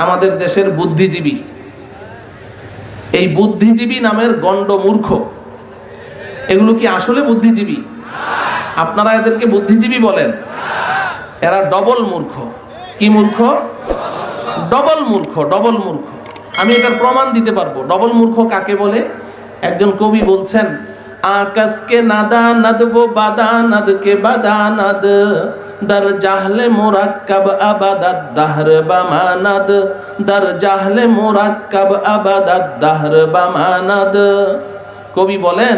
আমাদের দেশের বুদ্ধিজীবী, এই বুদ্ধিজীবী নামের গণ্ড মূর্খ, এগুলো কি আসলে বুদ্ধিজীবী? আপনারা এদেরকে বুদ্ধিজীবী বলেন? এরা ডবল মূর্খ। কি মূর্খ? ডবল মূর্খ, ডবল মূর্খ। আমি এটার প্রমাণ দিতে পারবো। ডবল মূর্খ কাকে বলে? একজন কবি বলছেন, আকাশকে নাদানাদ वो বাদানাদ কে বাদানাদ দর জাহলে মুরাক্কাব আবাদাদ দাহর বামানাদ দর জাহলে মুরাক্কাব আবাদাদ দাহর বামানাদ। কবি বলেন,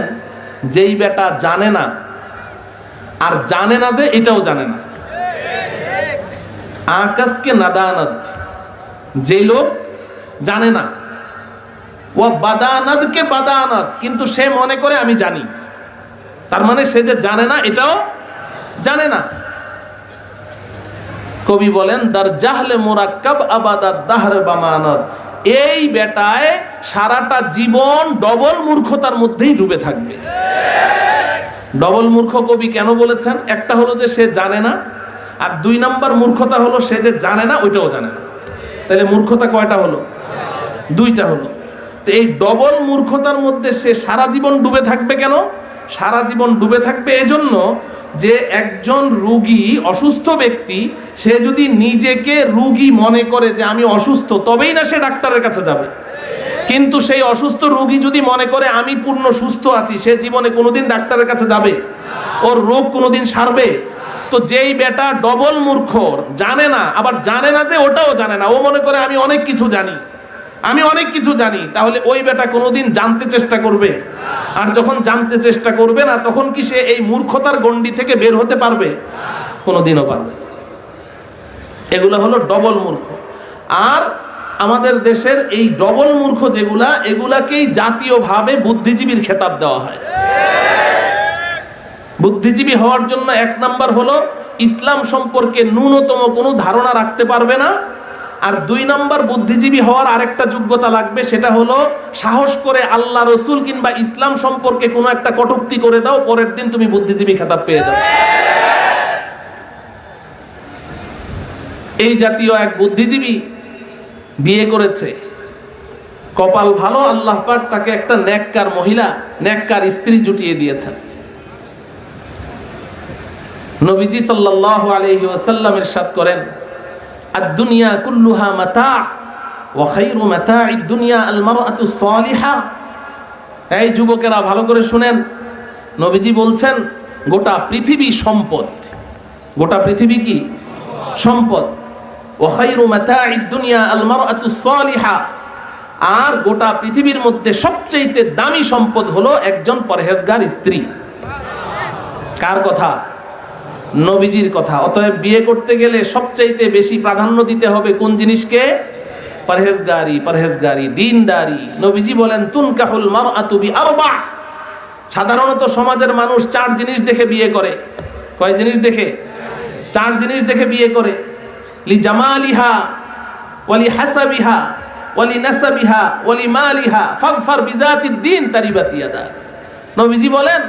যেই বেটা জানে না আর জানে না যে এটাও জানে না। আকাশকে নাদানাদ, যে লোক জানে না, ও বাদানাদ কে বাদানাদ, কিন্তু সে মনে করে আমি জানি, তার মানে সে যে জানে না এটাও জানে না। কবি বলেন, দার জাহলে মুরাক্কাব আবাদাদ দাহর বামানাদ। এই বেটায় সারাটা জীবন ডবল মূর্খতার মধ্যেই ডুবে থাকবে। ডবল মূর্খ কবি কেন বলেছেন? একটা হলো যে সে জানে না, আর দুই নাম্বার মূর্খতা হলো সে যে জানে না ওইটাও জানে না। তাহলে মূর্খতা কয়টা হলো? দুইটা হলো। তো এই ডবল মূর্খতার মধ্যে সে সারা জীবন ডুবে থাকবে কেন? সারা জীবন ডুবে থাকবে এজন্য যে একজন রোগী, অসুস্থ ব্যক্তি, সে যদি নিজেকে রোগী মনে করে যে আমি অসুস্থ, তবেই না সে ডাক্তারের কাছে যাবে। কিন্তু সেই অসুস্থ রোগী যদি মনে করে আমি পূর্ণ সুস্থ আছি, সে জীবনে কোনোদিন ডাক্তারের কাছে যাবে? ওর রোগ কোনোদিন সারবে? তো যেই বেটা ডবল মূর্খ, জানে না, আবার জানে না যে ওটাও জানে না, ও মনে করে আমি অনেক কিছু জানি, আমি অনেক কিছু জানি, তাহলে ওই বেটা কোনোদিন জানতে চেষ্টা করবে? আর যখন জানতে চেষ্টা করবে না, তখন কি সে এই মূর্খতার গণ্ডি থেকে বের হতে পারবে? কোনোদিনও পারবে না। এগুলো হলো ডবল মূর্খ। আর আমাদের দেশের এই ডবল মূর্খ যেগুলা, এগুলাকেই জাতীয়ভাবে বুদ্ধিজীবীর খেতাব দেওয়া হয়। বুদ্ধিজীবী হওয়ার জন্য এক নাম্বার হলো ইসলাম সম্পর্কে ন্যূনতম কোনো ধারণা রাখতে পারবে না। আর দুই নাম্বার বুদ্ধিজীবী হওয়ার আরেকটা যোগ্যতা লাগবে, সেটা হলো সাহস করে আল্লাহ রসুল কিংবা ইসলাম সম্পর্কে কোনো একটা কটূক্তি করে দাও, পরের দিন তুমি বুদ্ধিজীবী খেতাব পেয়ে যাবে। এই জাতীয় এক বুদ্ধিজীবী বিয়ে করেছে। কপাল ভালো, আল্লাহ পাক তাকে একটা নেককার মহিলা, নেককার স্ত্রী জুটিয়ে দিয়েছেন। নবীজি সাল্লাল্লাহু আলাইহি ওয়াসাল্লাম ইরশাদ করেন, আদ-দুনিয়া কুল্লুহা মাতা' ওয়া খায়রু মাতা'id দুনিয়া আল মারআতুস সালিহা। এই যুবকেরা ভালো করে শুনেন, নবীজি বলছেন গোটা পৃথিবী সম্পদ। গোটা পৃথিবী কি? সম্পদ। ওয়া খায়রু মাতা'id দুনিয়া আল মারআতুস সালিহা। আর গোটা পৃথিবীর মধ্যে সবচেয়ে দামি সম্পদ হলো একজন পরহেজগার স্ত্রী। কার কথা? নবীজির কথা। অতএব বিয়ে করতে গেলে সবচাইতে বেশি প্রাধান্য দিতে হবে কোন জিনিসকে? পরহেজগারি, পরহেজগারি, দ্বীনদারি। নবীজি বলেন, তুনকাহুল মারআতু বিআরবা'। সাধারণত সমাজের মানুষ চার জিনিস দেখে বিয়ে করে। কয় জিনিস দেখে? চার জিনিস দেখে বিয়ে করে। লি জামালিহা ওয়া লি হাসাবিহা ওয়া লি নাসাবিহা ওয়া লি মালিহা ফাজফার বিযাতিদ দ্বীন তারিবাত ইয়াদা। নবীজি বলেন,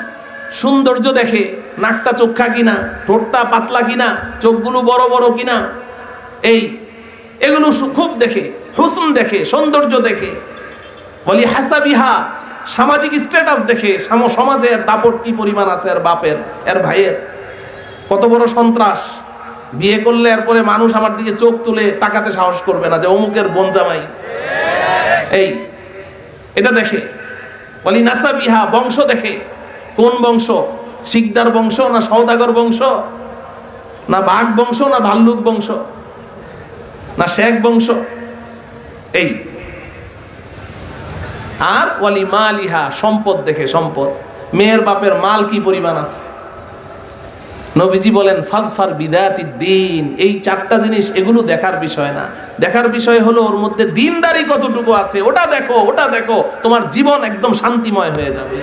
সৌন্দর্য দেখে, নাকটা চোখা কিনা, ঠোঁটটা পাতলা কিনা, চোখগুলো বড় বড় কিনা, এগুলো খুব দেখে, হুসন দেখে, সৌন্দর্য দেখে। বলি হাসাবিহা, সামাজিক স্ট্যাটাস দেখে, সমাজের দাপট কি পরিমাণ আছে, এর বাপের, এর ভাইয়ের, কত বড় সন্ত্রাস। বিয়ে করলে এরপরে মানুষ আমার দিকে চোখ তুলে তাকাতে সাহস করবে না যে অমুকের বোন জামাই। এটা দেখে। বলি নাসাবিহা, বংশ দেখে, কোন বংশ? শিকদার বংশ না সওদাগর বংশ, না বাঘ বংশ না ভাল্লুক বংশ, না শেখ বংশ? আর ওয়ালি মালিহা, সম্পদ দেখে, সম্পদ, মেয়ের বাপের মাল কি পরিমাণ আছে। নবীজি বলেন, ফাজফার বিদাতিদ দ্বীন। এই চারটা জিনিস, এগুলো দেখার বিষয় না। দেখার বিষয় হলো ওর মধ্যে দ্বীনদারি কতটুকু আছে। ওটা দেখো, ওটা দেখো, তোমার জীবন একদম শান্তিময় হয়ে যাবে।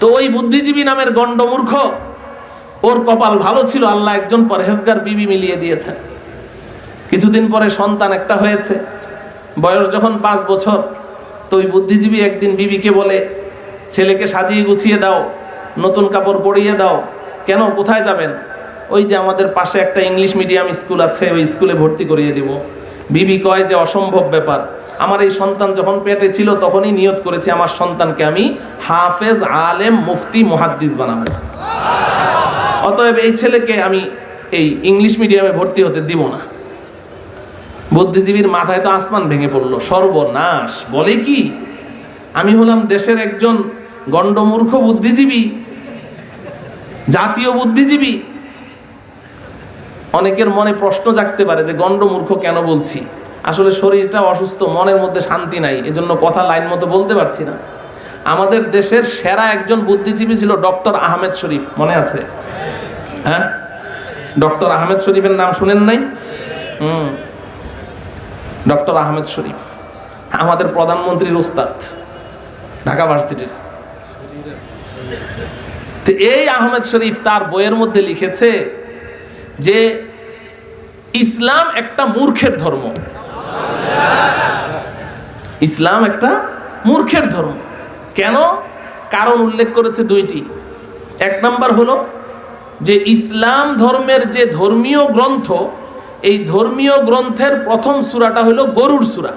তো ওই বুদ্ধিজীবী নামের গণ্ডমূর্খ, ওর কপাল ভালো ছিল, আল্লাহ একজন পরহেজগার বিবি মিলিয়ে দিয়েছেন। কিছুদিন পরে সন্তান একটা হয়েছে। বয়স যখন 5 বছর, তো ওই বুদ্ধিজীবী একদিন বিবিকে বলে, ছেলেকে সাজিয়ে গুছিয়ে দাও, নতুন কাপড় পরিয়ে দাও। কেন? কোথায় যাবেন? ওই যে আমাদের পাশে একটা ইংলিশ মিডিয়াম স্কুল আছে, ওই স্কুলে ভর্তি করিয়ে দিব। বিবি কয় যে অসম্ভব ব্যাপার, আমার এই সন্তান যখন পেটে ছিল তখনই নিয়ত করেছি আমার সন্তানকে আমি হাফেজ, আলেম, মুফতি, মুহাদ্দিস বানাবো। অতএব এই ছেলেকে আমি এই ইংলিশ মিডিয়ামে ভর্তি হতে দিব না। বুদ্ধিজীবীর মাথায় তো আসমান ভেঙে পড়লো, সর্বনাশ, বলে কি আমি হলাম দেশের একজন গণ্ডমূর্খ বুদ্ধিজীবী, জাতীয় বুদ্ধিজীবী। অনেকের মনে প্রশ্ন জাগতে পারে যে গণ্ডমূর্খ কেন বলছি, আসলে শরীরটা অসুস্থ, মনের মধ্যে শান্তি নাই, এজন্য কথা লাইন মতো বলতে পারছি না। আমাদের দেশের সেরা একজন বুদ্ধিজীবী ছিল ডক্টর আহমেদ শরীফ, মনে আছে? হ্যাঁ, ডক্টর আহমেদ শরীফের নাম শুনেন নাই? ডক্টর আহমেদ শরীফ আমাদের প্রধানমন্ত্রীর উস্তাদ, ঢাকা ভার্সিটির। তো এই আহমেদ শরীফ তার বইয়ের মধ্যে লিখেছে যে ইসলাম একটা মূর্খের ধর্ম। ইসলাম একটা মূর্খের ধর্ম। কেন? কারণ উল্লেখ করেছে দুইটি। এক নম্বর হলো যে ইসলাম ধর্মের যে ধর্মীয় গ্রন্থ, এই ধর্মীয় গ্রন্থের প্রথম সূরাটা হলো গরুর সূরা।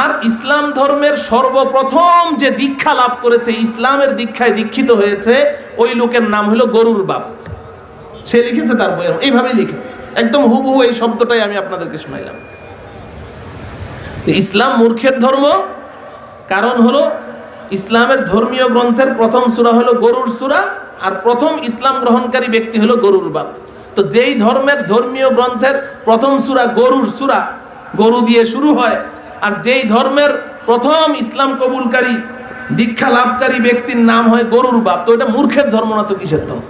আর ইসলাম ধর্মের সর্বপ্রথম যে দীক্ষা লাভ করেছে, ইসলামের দীক্ষায় দীক্ষিত হয়েছে, ওই লোকের নাম হলো গরুর বাপ। সে লিখেছে তার বইয়ের, এইভাবেই লিখেছে, একদম হুবহু এই শব্দটাই আমি আপনাদেরকে শোনাইলাম। ইসলাম মূর্খের ধর্ম, কারণ হলো ইসলামের ধর্মীয় গ্রন্থের প্রথম সূরা হলো গরুর সূরা, আর প্রথম ইসলাম গ্রহণকারী ব্যক্তি হলো গরুর বাপ। তো যেই ধর্মের ধর্মীয় গ্রন্থের প্রথম সূরা গরুর সূরা, গরু দিয়ে শুরু হয়, আর যেই ধর্মের প্রথম ইসলাম কবুলকারী, দীক্ষা লাভকারী ব্যক্তির নাম হয় গরুর বাপ, তো এটা মূর্খের ধর্ম না তো কিসের ধর্ম?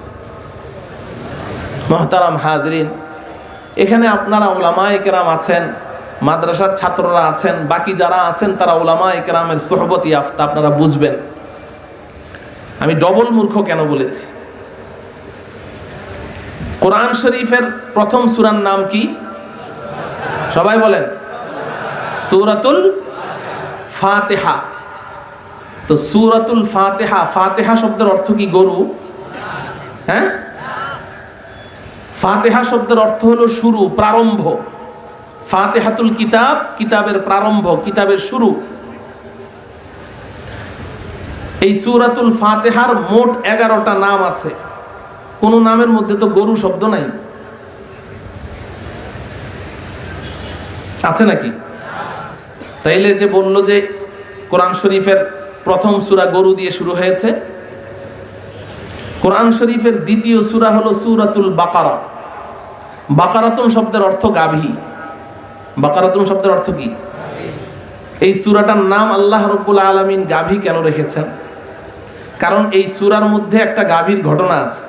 মুহতারাম হাজরিন, এখানে আপনারা উলামায়ে কেরাম আছেন, মাদ্রাসার ছাত্ররা আছেন, বাকি যারা আছেন তারা উলামায়ে কেরামের সোহবত ইয়াফতা, আপনারা বুঝবেন আমি ডবল মূর্খ কেন বলেছি। কোরআন শরীফের প্রথম সূরার নাম কি? সবাই বলেন। সূরাতুল ফাতিহা। তো সূরাতুল ফাতিহা, ফাতিহা শব্দের অর্থ কি? গরু? হ্যাঁ, ফাতিহা শব্দের অর্থ হলো শুরু, প্রারম্ভ। ফাতিহাতুল কিতাব, কিতাবের প্রারম্ভ, কিতাবের শুরু। এই সূরাতুল ফাতিহার মোট 11টা নাম আছে, কোন নামের মধ্যে তো গরু শব্দ নাই, আছে নাকি? তাইলে যে বলল যে কোরআন শরীফের প্রথম সূরা গরু দিয়ে শুরু হয়েছে, কোরআন শরীফের দ্বিতীয় সূরা হলো সূরাতুল বাকারা। বাকারাতুন শব্দের অর্থ গাভী। বাকারাতুন শব্দের অর্থ কি? এই সূরাটার নাম আল্লাহ রাব্বুল আলামিন গাভী কেন রেখেছেন? কারণ এই সূরার মধ্যে একটা গাভীর ঘটনা আছে,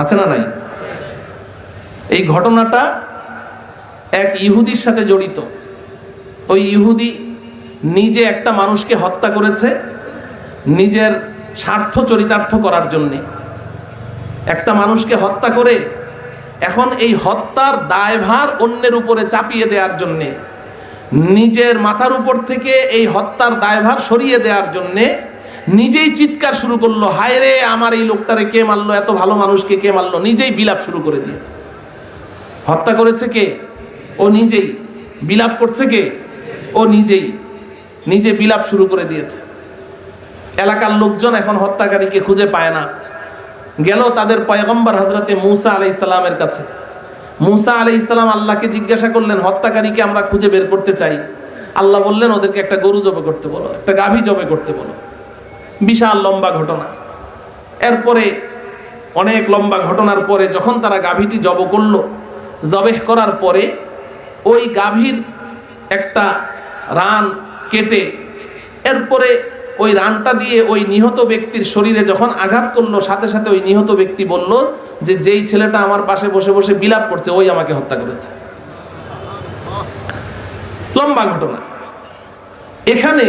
আছে না নাই? এই ঘটনাটা এক ইহুদির সাথে জড়িত। ওই ইহুদি নিজে একটা মানুষকে হত্যা করেছে নিজের স্বার্থ চরিতার্থ করার জন্যে। একটা মানুষকে হত্যা করে এখন এই হত্যার দায়ভার অন্যের উপরে চাপিয়ে দেওয়ার জন্যে, নিজের মাথার উপর থেকে এই হত্যার দায়ভার সরিয়ে দেওয়ার জন্যে নিজেই চিৎকার শুরু করলো, হায় রে আমার এই লোকটারে কে মারলো, এত ভালো মানুষকে কে মারলো, নিজেই বিলাপ শুরু করে দিয়েছে। হত্যা করেছে কে? ও নিজেই। বিলাপ করছে কে? ও নিজেই, নিজে বিলাপ শুরু করে দিয়েছে। এলাকার লোকজন এখন হত্যাকারীকে খুঁজে পায় না। গেল তাদের পয়গম্বর হযরতে মূসা আলাইহিস সালামের কাছে। মূসা আলাইহিস সালাম আল্লাহকে জিজ্ঞাসা করলেন, হত্যাকারীকে আমরা খুঁজে বের করতে চাই। আল্লাহ বললেন ওদেরকে একটা গরু জবে করতে বলো, একটা গাভী জবে করতে বলো। বিশাল লম্বা ঘটনা। এরপরে অনেক লম্বা ঘটনার পরে যখন তারা গাভীটি জব করলো, জবেহ করার পরে ওই গাভীর একটা রান কেটে এরপরে ওই রানটা দিয়ে ওই নিহত ব্যক্তির শরীরে যখন আঘাত করলো, সাথে সাথে ওই নিহত ব্যক্তি বলল যে যেই ছেলেটা আমার পাশে বসে বসে বিলাপ করছে ওই আমাকে হত্যা করেছে। লম্বা ঘটনা। এখানে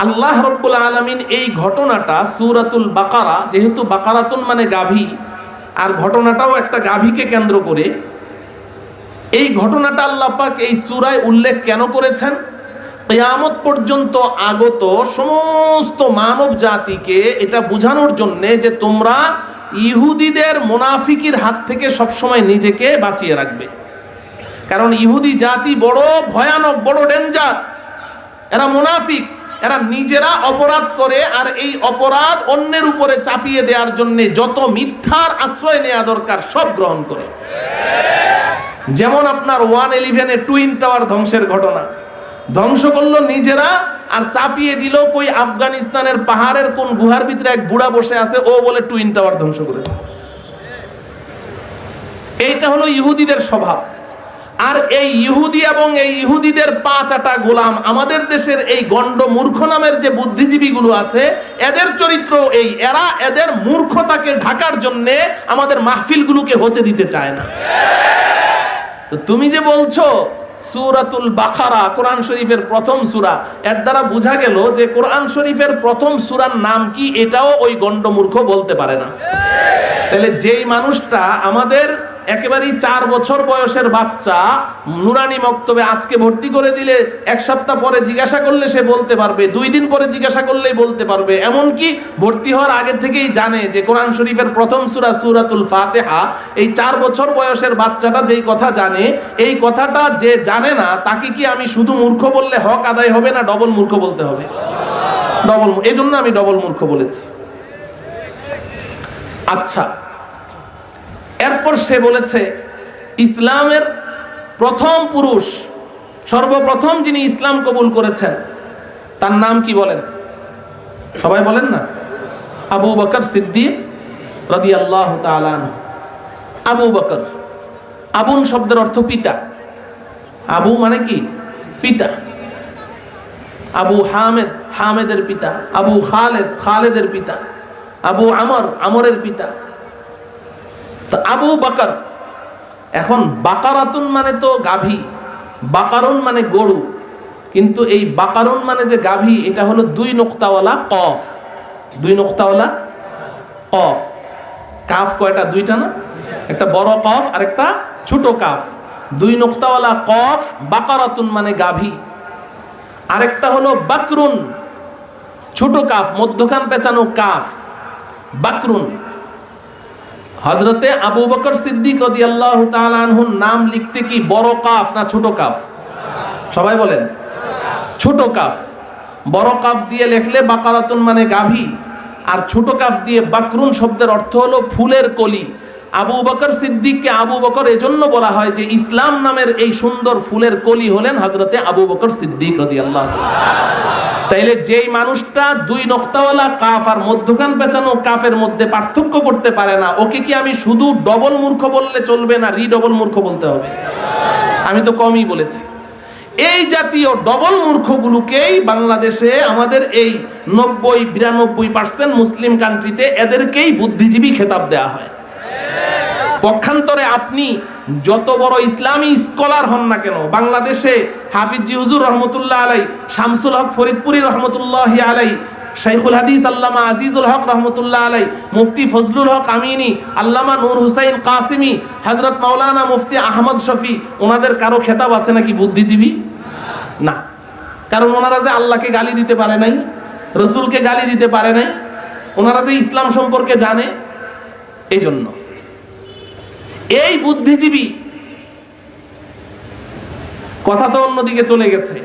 আল্লাহ রাব্বুল আলামিন এই ঘটনাটা সূরাতুল বাকারা, যেহেতু বাকারাতুন মানে গাভী, আর ঘটনাটাও একটা গাভীকে কেন্দ্র করে, এই ঘটনাটা আল্লাহ পাক এই সূরায় উল্লেখ কেন করেছেন? কিয়ামত পর্যন্ত আগত সমস্ত মানব জাতিকে এটা বোঝানোর জন্যে যে তোমরা ইহুদিদের মুনাফিকির হাত থেকে সবসময় নিজেকে বাঁচিয়ে রাখবে। কারণ ইহুদি জাতি বড় ভয়ানক, বড় ডেঞ্জার। এরা মুনাফিক, এরা নিজেরা অপরাধ করে আর এই অপরাধ অন্যের উপরে চাপিয়ে দেওয়ার জন্য যত মিথ্যার আশ্রয় নেওয়া দরকার সব গ্রহণ করে। যেমন আপনার 111 টুইন টাওয়ার ধ্বংসের ঘটনা, ধ্বংস করলো নিজেরা আর চাপিয়ে দিল কই আফগানিস্তানের পাহাড়ের কোন গুহার ভিতরে এক বুড়া বসে আছে, ও বলে টুইন টাওয়ার ধ্বংস করেছে। এইটা হলো ইহুদিদের স্বভাব। আর এই ইহুদি এবং এই ইহুদিদের পাঁচ আটা গোলাম আমাদের দেশের এই গণ্ড মূর্খ নামের যে বুদ্ধিজীবীগুলো আছে, এদের চরিত্র এই, এরা এদের মূর্খতাকে ঢাকার জন্য আমাদের মাহফিলগুলোকে হতে দিতে চায় না। তো তুমি যে বলছো সূরাতুল বাকারা কোরআন শরীফের প্রথম সূরা, এর দ্বারা বোঝা গেল যে কোরআন শরীফের প্রথম সূরার নাম কি এটাও ওই গণ্ড মূর্খ বলতে পারে না। তাহলে যেই মানুষটা আমাদের একেবারেই 4 বছর বয়সের বাচ্চা নুরানি মক্তবে আজকে ভর্তি করে দিলে 1 সপ্তাহ পরে জিজ্ঞাসা করলে সে বলতে পারবে, 2 দিন পরে জিজ্ঞাসা করলেই বলতে পারবে, এমনকি ভর্তি হওয়ার আগে থেকেই জানে যে কোরআন শরীফের প্রথম সূরা সূরাতুল ফাতিহা, এই 4 বছর বয়সের বাচ্চাটা যেই কথা জানে, এই কথাটা যে জানে না তাকে কি আমি শুধু মূর্খ বললে হক আদায় হবে না ডবল মূর্খ বলতে হবে? ডবল। এজন্য আমি ডবল মূর্খ বলেছি। আচ্ছা, এরপর সে বলেছে ইসলামের প্রথম পুরুষ, সর্বপ্রথম যিনি ইসলাম কবুল করেছেন তার নাম কি বলেন? সবাই বলেন না? আবু বকর সিদ্দিক রাদিয়াল্লাহু তাআলা আনহু। আবু বকর, আবুন শব্দের অর্থ পিতা। আবু মানে কি? পিতা। আবু হামেদ, হামেদের পিতা। আবু খালেদ, খালেদের পিতা। আবু আমর, আমরের পিতা। তো আবু বকর। এখন বাকারাতুন মানে তো গাভী, বাকারুন মানে গরু, কিন্তু এই বাকারুন মানে যে গাভী এটা হলো 2 নোক্তাওয়ালা কফ। 2 নোক্তাওয়ালা কফ। কাফ কয়টা? 2টা না? একটা বড় কফ আর একটা ছোট কাফ। 2 নোক্তাওয়ালা কফ, বাকারাতুন মানে গাভী। আরেকটা হলো বাকরুন, ছোট কাফ, মধ্যখান পেঁচানো কাফ, বাকরুন। হযরতে আবু বকর সিদ্দিক রাদিয়াল্লাহু তাআলা আনহুর নাম লিখতে কি বড় কাফ না ছোট কাফ? সবাই বলেন ছোট কাফ। বড় কাফ দিয়ে লিখলে বাকারাতুন মানে গাভী, আর ছোট কাফ দিয়ে বাকরুন শব্দের অর্থ হলো ফুলের কলি। আবু বকর সিদ্দিককে আবু বকর এজন্য বলা হয় যে ইসলাম নামের এই সুন্দর ফুলের কলি হলেন হযরতে আবু বকর সিদ্দিক রাদিয়াল্লাহু তাআলা। তাইলে যেই মানুষটা 2 নোক্তাওয়ালা কাফ আর মধ্যখান পেঁচানো কাফের মধ্যে পার্থক্য করতে পারে না, ওকে কি আমি শুধু ডবল মূর্খ বললে চলবে না রিডবল মূর্খ বলতে হবে? আমি তো কমই বলেছি। এই জাতীয় ডবল মূর্খগুলোকেই বাংলাদেশে আমাদের এই 90-92% মুসলিম কান্ট্রিতে এদেরকেই বুদ্ধিজীবী খেতাব দেয়া হয়। পক্ষান্তরে আপনি যত বড় ইসলামী স্কলার হন না কেন, বাংলাদেশে হাফিজ জি হুজুর রহমতুল্লাহ আলাই, শামসুল হক ফরিদপুরি রহমতুল্লাহ আলাই, শাইখুল হাদিস আল্লামা আজিজুল হক রহমতুল্লাহ আলাই, মুফতি ফজলুল হক আমিনী, আল্লামা নূর হুসাইন কাসিমি, হযরত মাওলানা মুফতি আহমদ শফি, ওনাদের কারো খেতাব আছে নাকি বুদ্ধিজীবী? না। কারণ ওনারা যে আল্লাহকে গালি দিতে পারে নাই, রসুলকে গালি দিতে পারে নাই, ওনারা যে ইসলাম সম্পর্কে জানে, এই জন্য এই বুদ্ধিজীবী কথা তো অন্যদিকে চলে গেছে।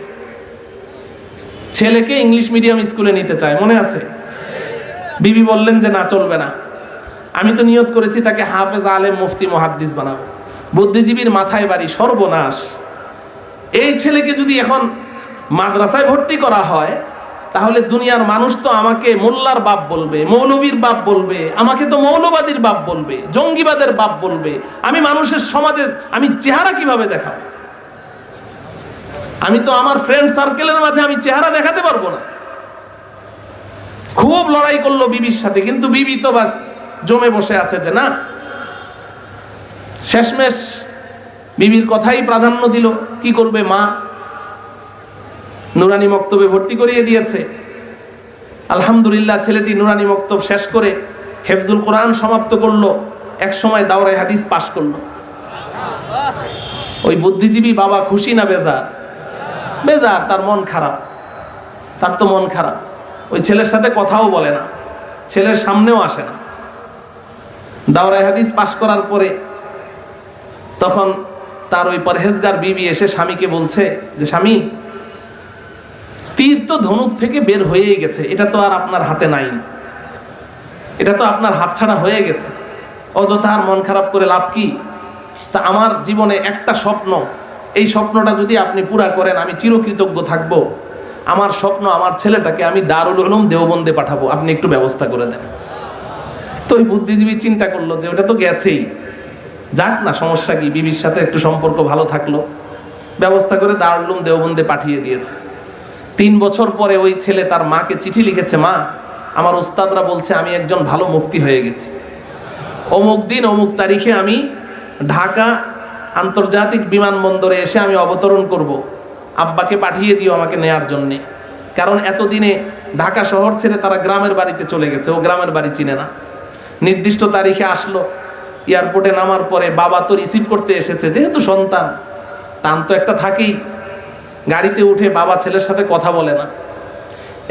ছেলেকে ইংলিশ মিডিয়াম স্কুলে নিতে চায়, মনে আছে? বিবি বললেন যে না, চলবে না। আমি তো নিয়ত করেছি তাকে হাফেজ, আলেম, মুফতি, মুহাদ্দিস বানাবো। বুদ্ধিজীবীর মাথায় বাড়ি, সর্বনাশ। এই ছেলেকে যদি এখন মাদ্রাসায় ভর্তি করা হয় তাহলে দুনিয়ার মানুষ তো আমাকে মোল্লার বাপ বলবে, মৌলবীর বাপ বলবে, আমাকে তো মৌলবাদীর বাপ বলবে, জঙ্গিবাদের বাপ বলবে। আমি মানুষের সমাজে আমি চেহারা কিভাবে দেখাবো? আমি তো আমার ফ্রেন্ড সার্কেলের মাঝে আমি চেহারা দেখাতে পারবো না। খুব লড়াই করলো বিবির সাথে, কিন্তু বিবি তো বাস জমে বসে আছে যে না। শেষমেশ বিবির কথাই প্রাধান্য দিল। কি করবে মা? নুরানি মক্তবে ভর্তি করিয়ে দিয়েছে। আলহামদুলিল্লাহ, ছেলেটি নুরানি মক্তব শেষ করে হেফজুল কোরআন সমাপ্ত করলো, এক সময় দাওরায়ে হাদিস পাশ করলো। ওই বুদ্ধিজীবী বাবা খুশি না বেজার? বেজার, তার মন খারাপ। তার তো মন খারাপ। ওই ছেলের সাথে কথাও বলে না, ছেলের সামনেও আসে না। দাওরায়ে হাদিস পাশ করার পরে তখন তার ওই পরহেজগার বিবি এসে স্বামীকে বলছে যে স্বামী, তীর তো ধনুক থেকে বের হয়েই গেছে, এটা তো আর আপনার হাতে নাই, এটা তো আপনার হাতছাড়া হয়ে গেছে, অযথা আর মন খারাপ করে লাভ কি? তা আমার জীবনে একটা স্বপ্ন, এই স্বপ্নটা যদি আপনি পুরা করেন আমি চিরকৃতজ্ঞ থাকব। আমার স্বপ্ন, আমার ছেলেটাকে আমি দারুল উলুম দেওবন্দে পাঠাবো, আপনি একটু ব্যবস্থা করে দেন। তো ওই বুদ্ধিজীবী চিন্তা করলো যে ওটা তো গেছেই, যাক না, সমস্যা কি, বিবির সাথে একটু সম্পর্ক ভালো থাকলো, ব্যবস্থা করে দারুল উলুম দেওবন্দে পাঠিয়ে দিয়েছে। 3 বছর পরে ওই ছেলে তার মাকে চিঠি লিখেছে, মা, আমার উস্তাদরা বলছে আমি একজন ভালো মুফতি হয়ে গেছি, অমুক দিন অমুক তারিখে আমি ঢাকা আন্তর্জাতিক বিমানবন্দরে এসে আমি অবতরণ করব, আব্বাকে পাঠিয়ে দিও আমাকে নেয়ার জন্যে। কারণ এতদিনে ঢাকা শহর ছেড়ে তারা গ্রামের বাড়িতে চলে গেছে, ও গ্রামের বাড়ি চিনে না। নির্দিষ্ট তারিখে আসলো, এয়ারপোর্টে নামার পরে বাবা তো রিসিভ করতে এসেছে, যেহেতু সন্তান টান তো একটা থাকেই। গাড়িতে উঠে বাবা ছেলের সাথে কথা বলে না।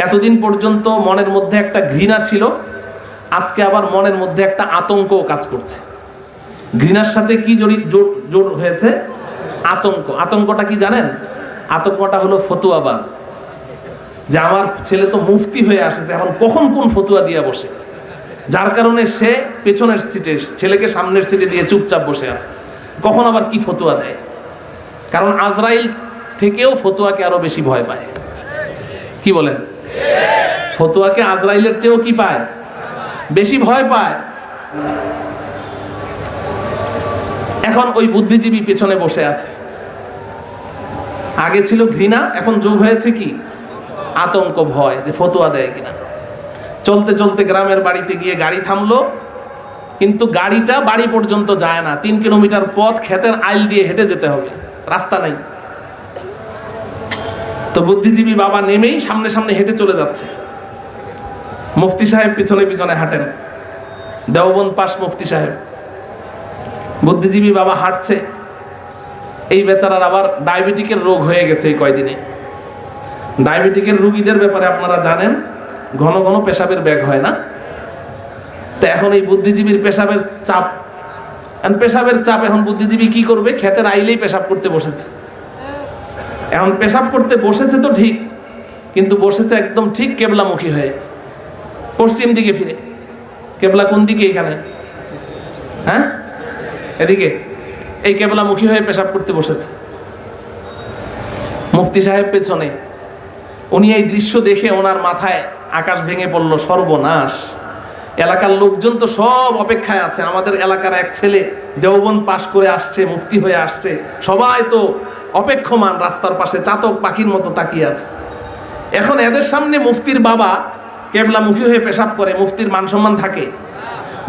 এতদিন পর্যন্ত মনের মধ্যে একটা ঘৃণা ছিল, আজকে আবার মনের মধ্যে একটা আতঙ্কও কাজ করছে। ঘৃণার সাথে কি জোর হয়েছে? আতঙ্ক। আতঙ্কটা কি জানেন? আতঙ্কটা হলো ফতুয়াবাজ, যে আমার ছেলে তো মুফতি হয়ে আসছে, এখন কখন কোন ফতুয়া দিয়ে বসে, যার কারণে সে পেছনের সিটে, ছেলেকে সামনের সিটে দিয়ে চুপচাপ বসে আছে, কখন আবার কি ফতুয়া দেয়। কারণ আজরাইল থেকেও ফতুয়াকে আরো বেশি ভয় পায়। কি বলেন? ফতুয়াকে আজরাইলের চেয়েও কি পায়? বেশি ভয় পায়। এখন ওই বুদ্ধিজীবী পেছনে বসে আছে। আগে ছিল ঘৃণা, এখন যোগ হয়েছে কি? আতঙ্ক, ভয়, যে ফতুয়া দেয় কিনা। চলতে চলতে গ্রামের বাড়িতে গিয়ে গাড়ি থামলো, কিন্তু গাড়িটা বাড়ি পর্যন্ত যায় না। 3 কিলোমিটার পথ ক্ষেতের আইল দিয়ে হেঁটে যেতে হবে, রাস্তা নাই। তো বুদ্ধিজীবী বাবা নেমেই সামনে সামনে হেঁটে চলে যাচ্ছে, মুফতি সাহেব পিছনে পিছনে হাঁটেন, দেওবন্দ পাশ মুফতি সাহেব। বুদ্ধিজীবী বাবা হাঁটছে, এই বেচারার আবার ডায়াবেটিকের রোগ হয়ে গেছে এই কয়দিনে। ডায়াবেটিকের রোগীদের ব্যাপারে আপনারা জানেন, ঘন ঘন পেশাবের ব্যাগ হয় না? তো এখন এই বুদ্ধিজীবীর পেশাবের চাপ, এখন বুদ্ধিজীবী কি করবে? ক্ষেতের আইলেই পেশাব করতে বসেছে। এখন পেশাব করতে বসেছে তো ঠিক, কিন্তু বসেছে একদম ঠিক কেবলামুখী হয়ে, পশ্চিম দিকে ফিরে। কেবলা কোন দিকে? এখানে, হ্যাঁ, এদিকে। এই কেবলামুখী হয়ে পেশাব করতে বসেছে। মুফতি সাহেব পেছনে। উনি এই দৃশ্য দেখে ওনার মাথায় আকাশ ভেঙে পড়ল, সর্বনাশ। এলাকার লোকজন তো সব অপেক্ষায় আছে, আমাদের এলাকার এক ছেলে দেওবন্দ পাশ করে আসছে, মুফতি হয়ে আসছে, সবাই তো অপেক্ষমান, রাস্তার পাশে চাতক পাখির মতো তাকিয়ে আছে। এখন এদের সামনে মুফতির বাবা কেবলামুখী হয়ে পেশাব করে, মুফতির মান সম্মান থাকে?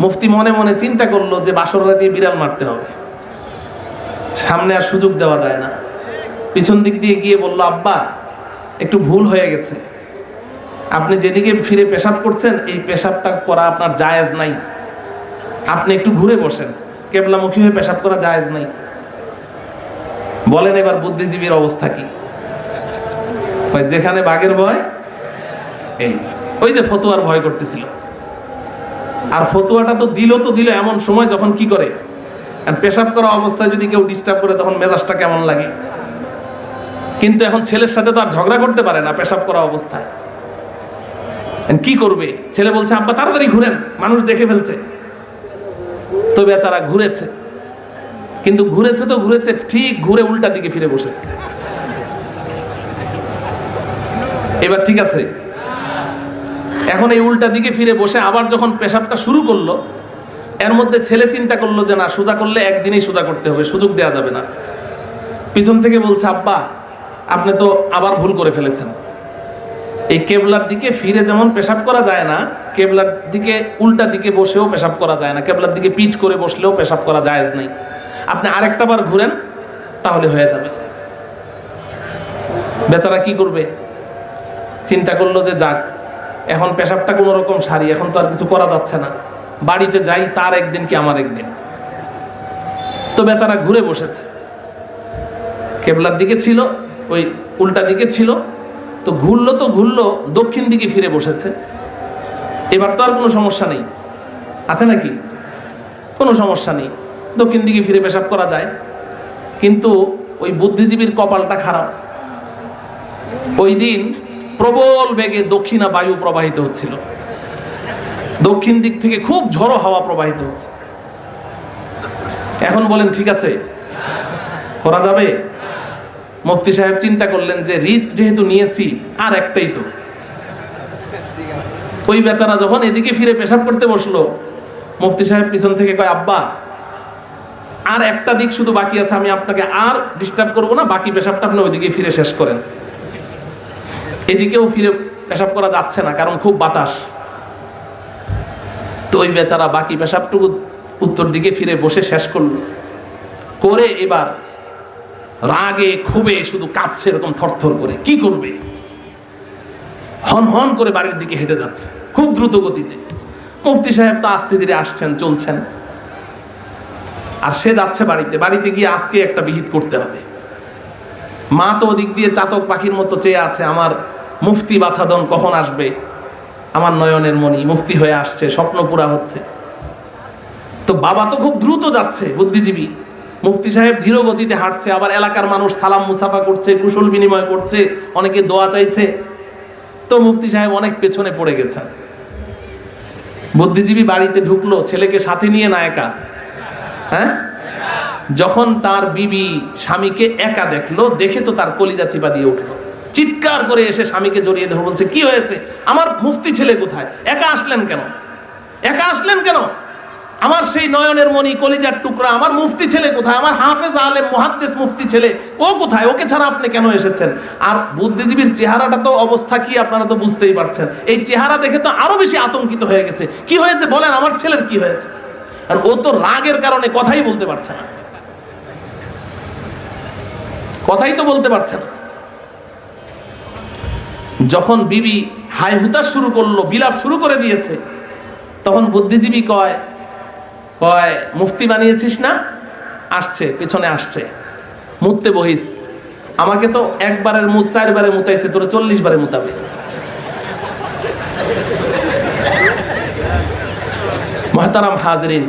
মুফতি মনে মনে চিন্তা করলো যে বাসর রাতে বিড়াল মারতে হবে, সামনে আর সুযোগ দেওয়া যায় না। পিছন দিক দিয়ে গিয়ে বলল, আব্বা একটু ভুল হয়ে গেছে, আপনি যেদিকে ফিরে পেশাব করছেন এই পেশাবটা করা আপনার জায়েজ নাই, আপনি একটু ঘুরে বসেন, কেবলামুখী হয়ে পেশাব করা জায়েজ নাই। বলেন এবার বুদ্ধিজীবীর অবস্থা কি? যেখানে বাঘের ভয়, এই ওই যে ফতুয়ার ভয় করতেছিল। আর ফতুয়াটা তো দিল এমন সময় যখন কি করে, পেশাব করা অবস্থায় যদি কেউ ডিস্টার্ব করে তখন মেজাজটা কেমন লাগে। কিন্তু এখন ছেলের সাথে তো আর ঝগড়া করতে পারে না পেশাব করা অবস্থায়। কি করবে? ছেলে বলছে, আব্বা তাড়াতাড়ি ঘুরেন, মানুষ দেখে ফেলছে। তো বেচারা ঘুরেছে, কিন্তু ঘুরেছে তো ঘুরেছে, ঠিক ঘুরে উল্টা দিকে ফিরে বসেছে। এবার ঠিক আছে, এখন এই উল্টা দিকে ফিরে বসে আবার যখন পেশাবটা শুরু করলো, এর মধ্যে ছেলে চিন্তা করলো যে না, সোজা করলে একদিনেই সোজা করতে হবে, সুযোগ দেওয়া যাবে না। পিছন থেকে বলছে, আব্বা আপনি তো আবার ভুল করে ফেলেছেন, এই কেবলার দিকে ফিরে যেমন পেশাব করা যায় না, কেবলার দিকে উল্টা দিকে বসেও পেশাব করা যায় না, কেবলার দিকে পিঠ করে বসলেও পেশাব করা জায়েজ নেই, আপনি আরেকটা বার ঘুরেন তাহলে হয়ে যাবে। বেচারা কি করবে? চিন্তা করলো যে যাক, এখন পেশাবটা কোনো রকম সারি, এখন তো আর কিছু করা যাচ্ছে না, বাড়িতে যাই, তার একদিন কি আমার একদিন। তো বেচারা ঘুরে বসেছে, কেবলার দিকে ছিল, ওই উল্টা দিকে ছিল, তো ঘুরলো দক্ষিণ দিকে ফিরে বসেছে। এবার তো আর কোনো সমস্যা নেই, আছে নাকি? কোনো সমস্যা নেই, দক্ষিণ দিকে ফিরে পেশাব করা যায়। কিন্তু ওই বুদ্ধিজীবীর কপালটা খারাপ। ওই দিন প্রবল বেগে দক্ষিণা বায়ু প্রবাহিত হচ্ছিল, দক্ষিণ দিক থেকে খুব ঝড়ো হাওয়া প্রবাহিত হচ্ছে। এখন বলেন ঠিক আছে, করা যাবে? মুফতি সাহেব চিন্তা করলেন যে রিস্ক যেহেতু নিয়েছি, আর একটাই তো। ওই বেচারা যখন এদিকে ফিরে পেশাব করতে বসলো, মুফতি সাহেব পিছন থেকে কয়, আব্বা আর একটা দিক শুধু বাকি আছে, আমি আপনাকে আর ডিস্টার্ব করবো না, বাকি পেশাবটা আপনি ওইদিকে ফিরে শেষ করেন। এদিকেও ফিরে পেশাব করা যাচ্ছে না, কারণ খুব বাতাস। তো ওই বেচারা বাকি পেশাবটুকু উত্তর দিকে ফিরে বসে শেষ করলো, করে এবার রাগে ক্ষোভে শুধু কাঁপছে এরকম থরথর করে। কি করবে? হন হন করে বাড়ির দিকে হেঁটে যাচ্ছে খুব দ্রুত গতিতে। মুফতি সাহেব তো আস্তে ধীরে আসছেন, চলছেন, আর সে যাচ্ছে বাড়িতে। বাড়িতে গিয়ে আজকে একটা বিহিত করতে হবে। মা তো ওদিক দিয়ে চাতক পাখির মতো চেয়ে আছে, আমার মুফতি বাছাদন কখন আসবে, আমার নয়নের মণি মুফতি হয়ে আসছে, স্বপ্ন পুরা হচ্ছে। তো বাবা তো খুব দ্রুত যাচ্ছে, বুদ্ধিজীবী। মুফতি সাহেব ধীর গতিতে হাঁটছে, আবার এলাকার মানুষ সালাম মুসাফা করছে, কুশল বিনিময় করছে, অনেকে দোয়া চাইছে। তো মুফতি সাহেব অনেক পেছনে পড়ে গেছেন। বুদ্ধিজীবী বাড়িতে ঢুকলো, ছেলেকে সাথে নিয়ে না একা। হ্যাঁ, যখন তার বিবি স্বামীকে একা দেখলো, দেখে তো তার কলিজা চিপা দিয়ে উঠলো। চিৎকার করে এসে স্বামীকে জড়িয়ে ধরে বলছে, কি হয়েছে? আমার মুফতি ছেলে কোথায়? একা আসলেন কেন? একা আসলেন কেন? আমার সেই নয়নের মণি, কলিজার টুকরা, আমার মুফতি ছেলে কোথায়? আমার হাফেজ আলেম মুহাদ্দিস মুফতি ছেলে, ও কোথায়? ওকে ছাড়া আপনি কেন এসেছেন? আর বুদ্ধিজীবীর চেহারাটা তো অবস্থা কি আপনারা তো বুঝতেই পারছেন। এই চেহারা দেখে তো আরো বেশি আতঙ্কিত হয়ে গেছে। কি হয়েছে বলেন, আমার ছেলের কি হয়েছে? আর ও তো রাগের কারণে কথাই বলতে পারছে না, কথাই তো বলতে পারছে না। যখন বিবি হায় হুতাশ শুরু করলো, বিলাপ শুরু করে দিয়েছে, তখন বুদ্ধিজীবী কয়, মুফতি বানিয়েছিস না? আসছে, পেছনে আসছে, মুততে বহিস। আমাকে তো একবারের মুত 4 বারে মুতাইছে, তোরে 40 বারে মুতাবে। মুহতারাম হাজরিন,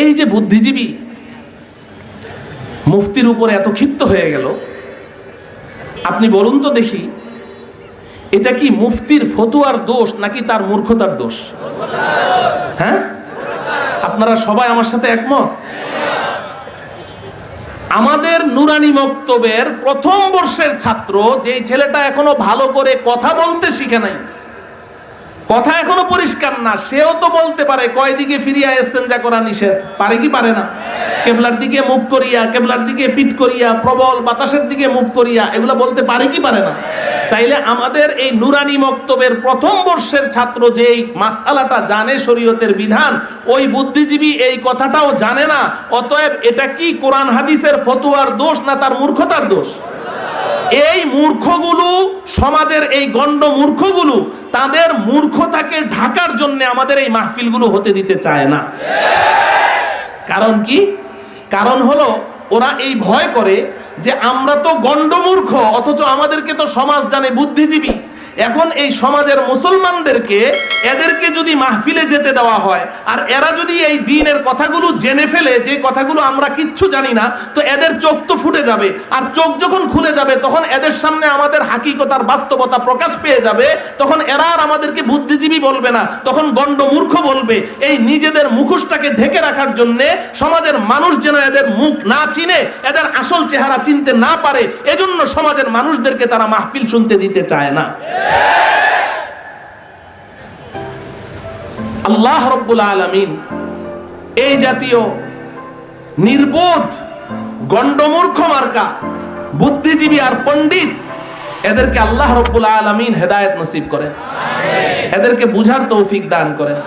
এই যে বুদ্ধিজীবী মুফতির উপরে এত ক্ষিপ্ত হয়ে গেল, আপনি বলুন তো দেখি, এটা কি মুফতির ফতুয়ার দোষ নাকি তার মূর্খতার দোষ? হ্যাঁ, আপনারা সবাই আমার সাথে একমত? আমাদের নুরানি মক্তবের প্রথম বর্ষের ছাত্র, যেই ছেলেটা এখনো ভালো করে কথা বলতে শিখে নাই, কথা এখনো পরিষ্কার না, সেও তো বলতে পারে কয় দিকে ফিরিয়া ইস্তেঞ্জা করা নিষেধ। পারে কি পারে না? কেবলার দিকে মুখ করিয়া, কেবলার দিকে পিঠ করিয়া, প্রবল বাতাসের দিকে মুখ করিয়া, এগুলা বলতে পারে কি পারে না? তাইলে আমাদের এই নুরানি মক্তবের প্রথম বর্ষের ছাত্র যেই মাসআলাটা জানে, শরীয়তের বিধান, ওই বুদ্ধিজীবী এই কথাটাও জানে না। অতএব এটা কি কোরআন হাদিসের ফতোয়ার দোষ না তার মূর্খতার দোষ? এই মূর্খগুলো, সমাজের এই গণ্ড মূর্খগুলো, তাদের মূর্খতাকে ঢাকার জন্য আমাদের এই মাহফিলগুলো হতে দিতে চায় না। কারণ কি? কারণ হলো ওরা এই ভয় করে যে আমরা তো গণ্ড মূর্খ, অথচ আমাদেরকে তো সমাজ জানে বুদ্ধিজীবী। এখন এই সমাজের মুসলমানদেরকে, এদেরকে যদি মাহফিলে যেতে দেওয়া হয়, আর এরা যদি এই দ্বীনের কথাগুলো জেনে ফেলে, যে কথাগুলো আমরা কিচ্ছু জানি না, তো এদের চোখ তো ফুটে যাবে। আর চোখ যখন খুলে যাবে, তখন এদের সামনে আমাদের হাকিকতার বাস্তবতা প্রকাশ পেয়ে যাবে। তখন এরা আর আমাদেরকে বুদ্ধিজীবী বলবে না, তখন গণ্ড মূর্খ বলবে। এই নিজেদের মুখোশটাকে ঢেকে রাখার জন্য, সমাজের মানুষ যেন এদের মুখ না চিনে, এদের আসল চেহারা চিনতে না পারে, এজন্য সমাজের মানুষদেরকে তারা মাহফিল শুনতে দিতে চায় না। আল্লাহ রাব্বুল আলামিন এই জাতীয় নির্বোধ, গণ্ডমূর্খ মার্কা বুদ্ধিজীবী আর পণ্ডিত, এদেরকে আল্লাহ রাব্বুল আলামিন হেদায়েত নসিব করেন, এদেরকে বুঝার তৌফিক দান করেন।